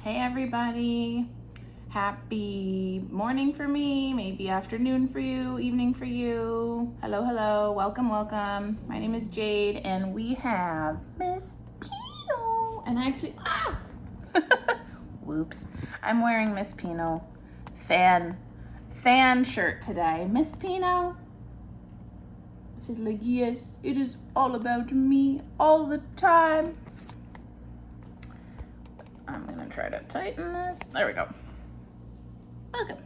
Hey everybody, happy morning for me, maybe afternoon for you, evening for you. Hello, welcome. My name is Jade and we have Miss Pino. And whoops, I'm wearing Miss Pino fan shirt today. Miss Pino, she's like, yes, it is all about me all the time. I'm gonna try to tighten this. There we go. Welcome.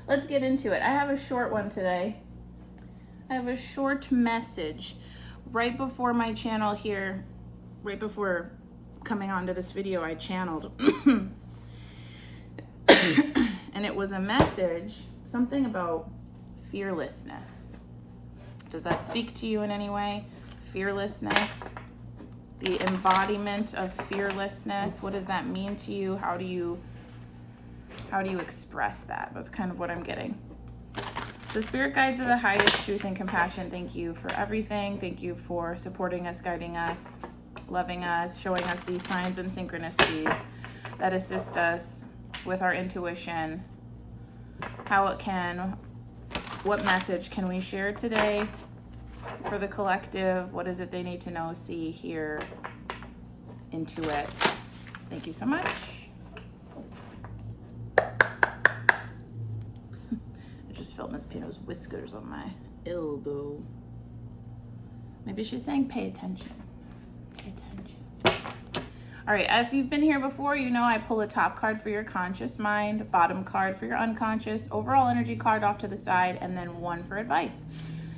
Let's get into it. I have a short one today. I have a short message right before my channel here, right before coming onto this video, I channeled. And it was a message, something about fearlessness. Does that speak to you in any way? Fearlessness. The embodiment of fearlessness. What does that mean to you? How do you express that? That's kind of what I'm getting. So spirit guides of the highest truth and compassion, thank you for everything. Thank you for supporting us, guiding us, loving us, showing us these signs and synchronicities that assist us with our intuition. What message can we share today for the collective? What is it they need to know, see, hear, intuit? Thank you so much. I just felt Miss Pino's whiskers on my elbow. Maybe she's saying pay attention. Pay attention. All right, if you've been here before, you know I pull a top card for your conscious mind, bottom card for your unconscious, overall energy card off to the side, and then one for advice.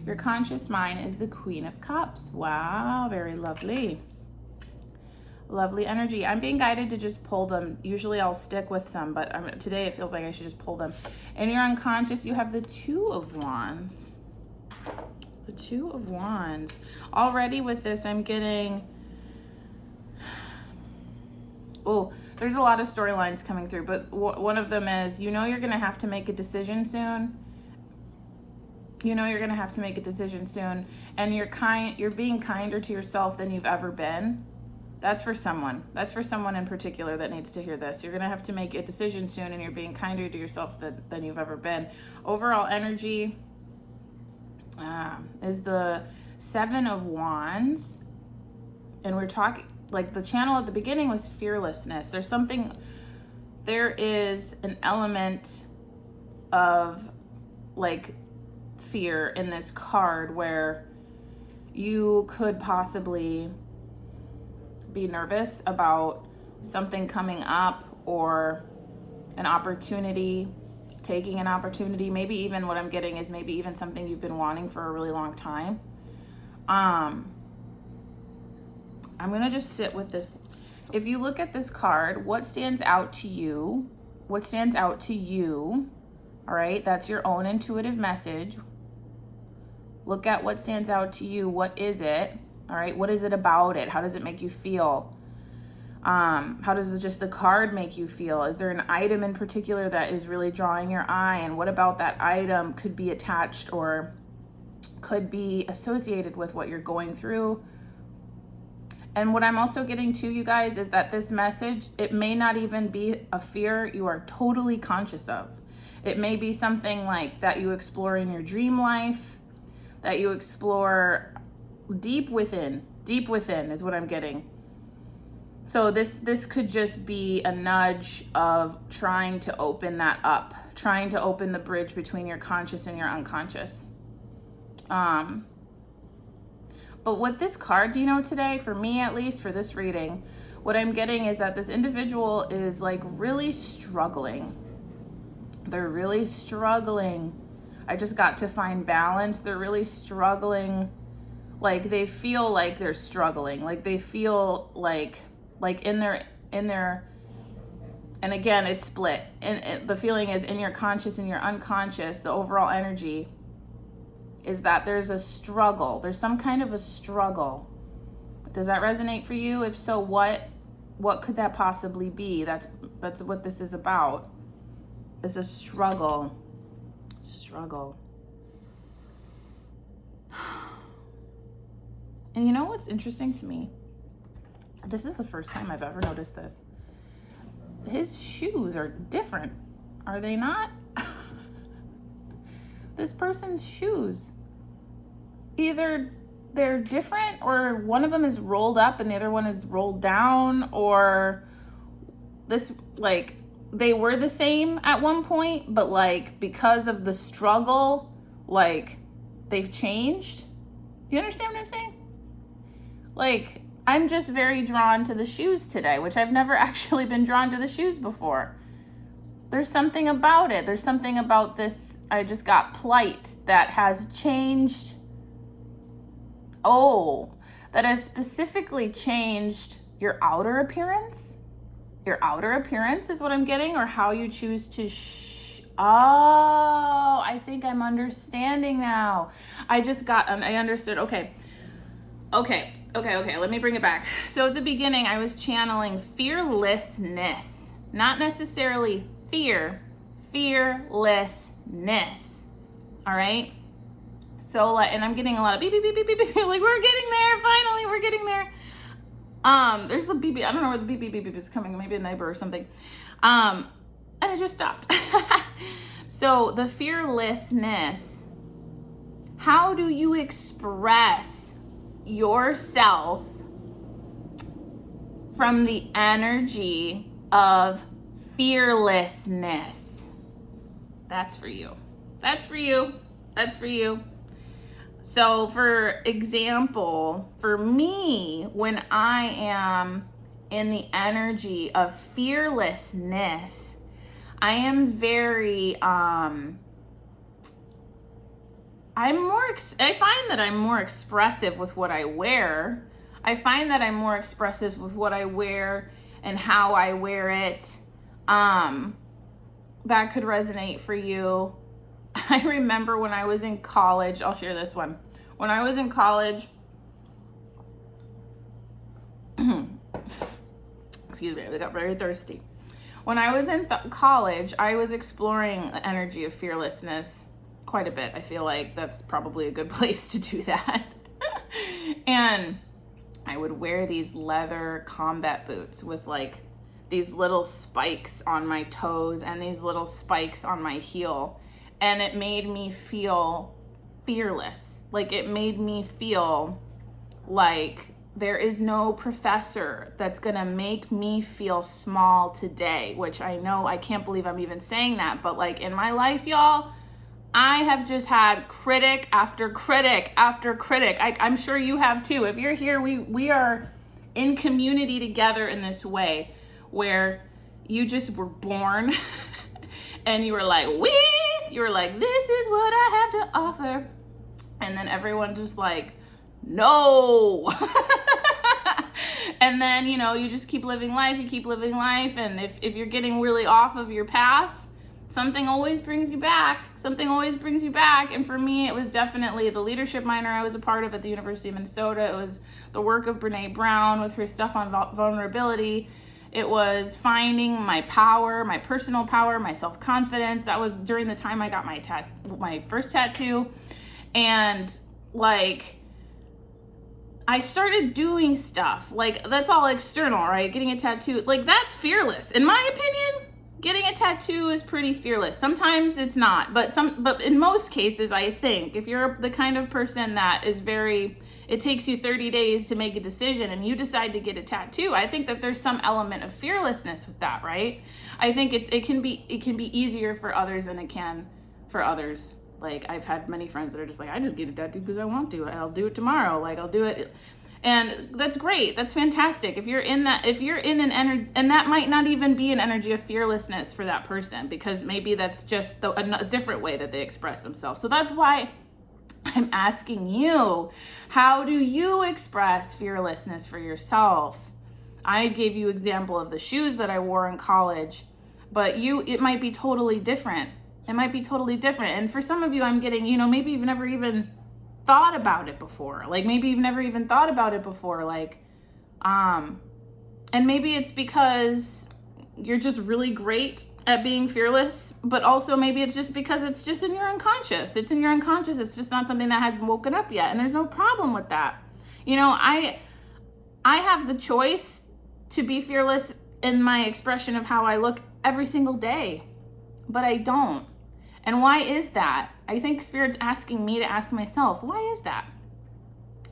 Your conscious mind is the Queen of Cups. Wow, very lovely. Lovely energy. I'm being guided to just pull them. Usually I'll stick with some, but today it feels like I should just pull them. In your unconscious, you have the Two of Wands. The Two of Wands. Already with this, I'm getting... Oh, there's a lot of storylines coming through, but one of them is, you know you're going to have to make a decision soon. You know you're going to have to make a decision soon, and you're being kinder to yourself than you've ever been. That's for someone. That's for someone in particular that needs to hear this. You're going to have to make a decision soon, and you're being kinder to yourself than you've ever been. Overall energy is the Seven of Wands, and we're talking, like the channel at the beginning was fearlessness. There is an element of like fear in this card where you could possibly be nervous about something coming up or an opportunity, taking an opportunity. Maybe even what I'm getting is maybe even something you've been wanting for a really long time. I'm gonna just sit with this. If you look at this card, what stands out to you? What stands out to you? All right, that's your own intuitive message. Look at what stands out to you. What is it? All right, what is it about it? How does it make you feel? How does just the card make you feel? Is there an item in particular that is really drawing your eye? And what about that item could be attached or could be associated with what you're going through? And what I'm also getting to, you guys, is that this message, it may not even be a fear you are totally conscious of. It may be something like that you explore in your dream life, that you explore deep within is what I'm getting. So this could just be a nudge of trying to open that up, trying to open the bridge between your conscious and your unconscious. But with this card, you know, today, for me at least, for this reading, what I'm getting is that this individual is like really struggling. They're really struggling. I just got to find balance. They're really struggling. Like they feel like they're struggling. Like they feel like in their, and again, it's split. And the feeling is in your conscious and your unconscious, the overall energy is that there's a struggle. There's some kind of a struggle. Does that resonate for you? If so, what could that possibly be? That's what this is about. It's a struggle. And you know what's interesting to me? This is the first time I've ever noticed this. his shoes are different, are they not? This person's shoes, either they're different, or one of them is rolled up and the other one is rolled down, or this, like, they were the same at one point, but like because of the struggle, like they've changed. You understand what I'm saying? Like, I'm just very drawn to the shoes today, which I've never actually been drawn to the shoes before. There's something about it. There's something about this. I just got plight that has changed. Oh, that has specifically changed your outer appearance. Your outer appearance is what I'm getting, or how you choose to oh, I think I'm understanding now. I understood. Okay. Let me bring it back. So at the beginning, I was channeling fearlessness, not necessarily fear, fearlessness. All right. So, and I'm getting a lot of beep, beep, beep, beep, beep, beep. Like, we're getting there. Finally, we're getting there. There's a beep, beep. I don't know where the beep, beep, beep, beep is coming. Maybe a neighbor or something. And it just stopped. So the fearlessness, how do you express yourself from the energy of fearlessness? That's for you. That's for you. That's for you. So for example, for me, when I am in the energy of fearlessness, I am very, I find that I'm more expressive with what I wear. I find that I'm more expressive with what I wear and how I wear it. That could resonate for you. I remember when I was in college, I'll share this one. When I was in college, excuse me, I got very thirsty. When I was in college, I was exploring the energy of fearlessness quite a bit. I feel like that's probably a good place to do that. And I would wear these leather combat boots with like these little spikes on my toes and these little spikes on my heel. And it made me feel fearless. Like, it made me feel like there is no professor that's gonna make me feel small today, which I know, I can't believe I'm even saying that, but like in my life, y'all, I have just had critic after critic after critic. I'm sure you have too. If you're here, we are in community together in this way where you just were born and you were like, you were like, this is what I have to offer. And then everyone just like, no. And then, you know, you just keep living life, and if you're getting really off of your path, something always brings you back. And for me, it was definitely the leadership minor I was a part of at the University of Minnesota. It was the work of Brene Brown with her stuff on vulnerability. It was finding my power, my personal power, my self-confidence. That was during the time I got my first tattoo. And like, I started doing stuff like, that's all external, right? Getting a tattoo, like, that's fearless. In my opinion, getting a tattoo is pretty fearless. Sometimes it's not, but in most cases, I think if you're the kind of person that is it takes you 30 days to make a decision and you decide to get a tattoo, I think that there's some element of fearlessness with that, right? I think it can be easier for others than it can for others. Like, I've had many friends that are just like, I just get a tattoo because I want to. I'll do it tomorrow. Like, I'll do it. And that's great. That's fantastic. If you're in an energy, and that might not even be an energy of fearlessness for that person, because maybe that's just a different way that they express themselves. So that's why I'm asking you, how do you express fearlessness for yourself? I gave you example of the shoes that I wore in college, but it might be totally different. And for some of you, I'm getting, you know, maybe you've never even thought about it before. Like, and maybe it's because you're just really great at being fearless, but also maybe it's just because it's just in your unconscious. It's in your unconscious. It's just not something that has woken up yet. And there's no problem with that. You know, I have the choice to be fearless in my expression of how I look every single day, but I don't. And why is that? I think Spirit's asking me to ask myself, why is that?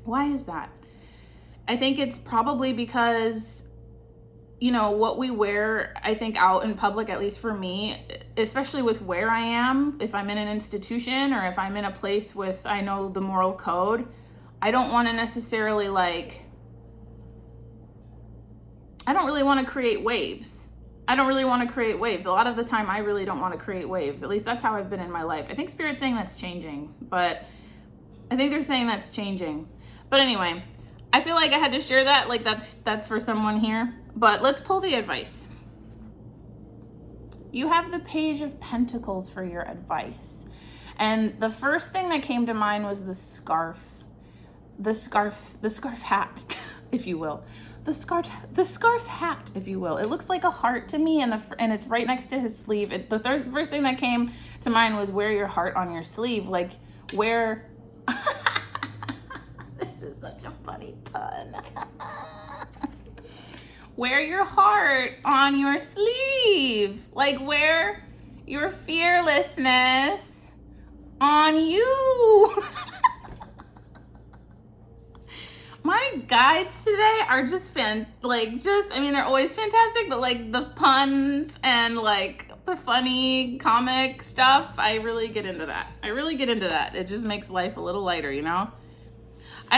Why is that? I think it's probably because, what we wear, I think out in public, at least for me, especially with where I am, if I'm in an institution or if I'm in a place with, I know the moral code, I don't want to necessarily I don't really want to create waves. A lot of the time, I really don't want to create waves. At least that's how I've been in my life. I think Spirit's saying that's changing, but I think they're saying that's changing. But anyway, I feel like I had to share that. Like that's for someone here. But let's pull the advice. You have the Page of Pentacles for your advice. And the first thing that came to mind was the scarf hat, if you will. The scarf hat, if you will. It looks like a heart to me, and it's right next to his sleeve. First thing that came to mind was wear your heart on your sleeve. Like, wear... This is such a funny pun. Wear your heart on your sleeve. Like, wear your fearlessness on you. My guides today are just they're always fantastic, but like the puns and like the funny comic stuff, I really get into that. It just makes life a little lighter, I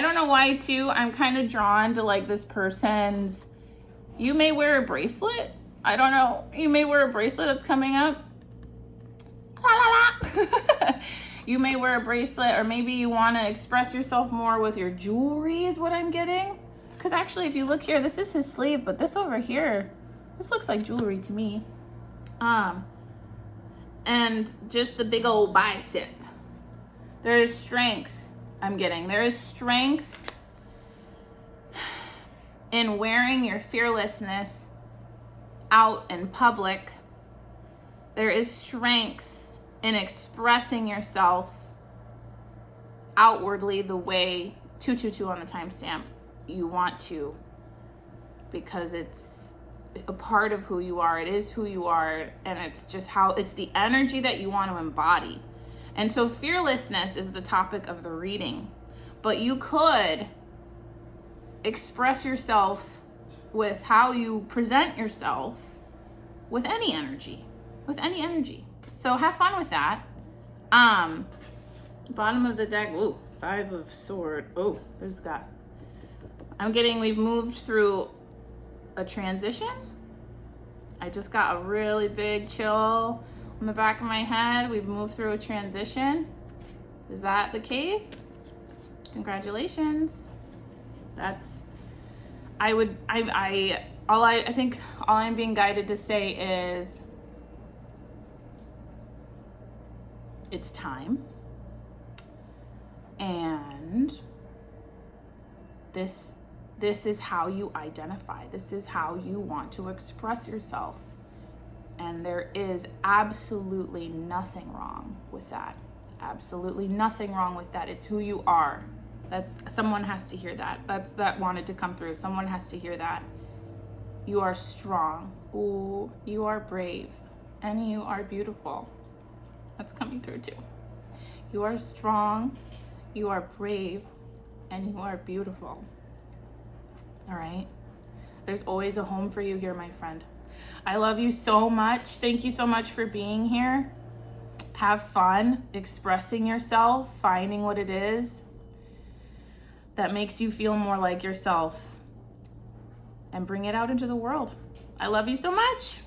don't know why too. I'm kind of drawn to like this person's, you may wear a bracelet. I don't know. You may wear a bracelet that's coming up. La la la. You may wear a bracelet, or maybe you want to express yourself more with your jewelry is what I'm getting. Because actually, if you look here, this is his sleeve, but this over here, this looks like jewelry to me. And just the big old bicep. There is strength I'm getting. There is strength in wearing your fearlessness out in public. There is strength in expressing yourself outwardly the way 222 on the timestamp you want to, because it's a part of who you are. It is who you are, and it's just it's the energy that you want to embody. And so fearlessness is the topic of the reading, but you could express yourself with how you present yourself with any energy. So have fun with that. Bottom of the deck, ooh, 5 of Swords. Oh, we've moved through a transition. I just got a really big chill on the back of my head. We've moved through a transition. Is that the case? Congratulations. I think all I'm being guided to say is it's time, and this is how you identify. This is how you want to express yourself, and there is absolutely nothing wrong with that. Absolutely nothing wrong with that. It's who you are. Someone has to hear that. That wanted to come through. Someone has to hear that. You are strong. Ooh, you are brave, and you are beautiful. That's coming through too. You are strong, you are brave, and you are beautiful. All right? There's always a home for you here, my friend. I love you so much. Thank you so much for being here. Have fun expressing yourself, finding what it is that makes you feel more like yourself, and bring it out into the world. I love you so much.